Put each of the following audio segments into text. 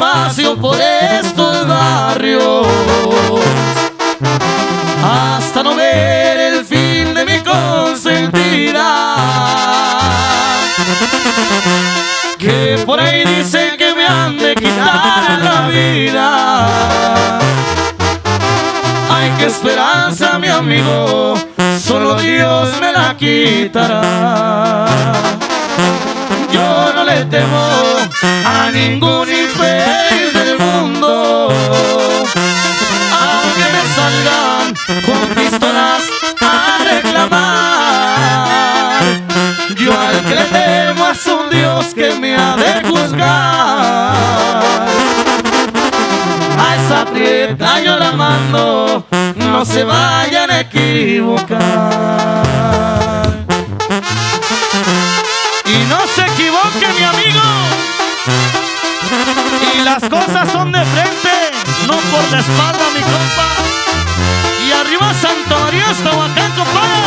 despacio por estos barrios hasta no ver el fin de mi consentida, que por ahí dicen que me han de quitar la vida. Ay, qué esperanza, mi amigo, solo Dios me la quitará. Yo no le temo a ningún infeliz del mundo, aunque me salgan con pistolas a reclamar. Yo al que le temo es un Dios que me ha de juzgar. A esa prieta yo la mando, no se vayan a equivocar. Y no se equivoque, mi amigo. Y las cosas son de frente, no por la espalda, mi compa. Y arriba Santa María hasta Huacán, compadre.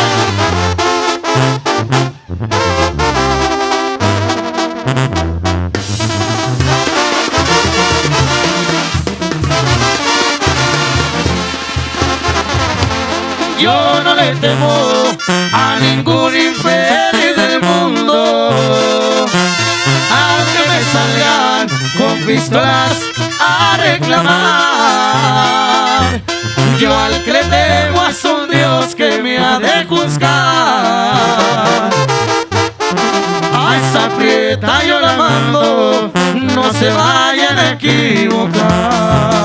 Yo no le temo a ningún infeliz del mundo, aunque me salgan con pistolas a reclamar. Yo al que le temo es un Dios que me ha de juzgar. A esa prieta yo la mando, no se vayan a equivocar.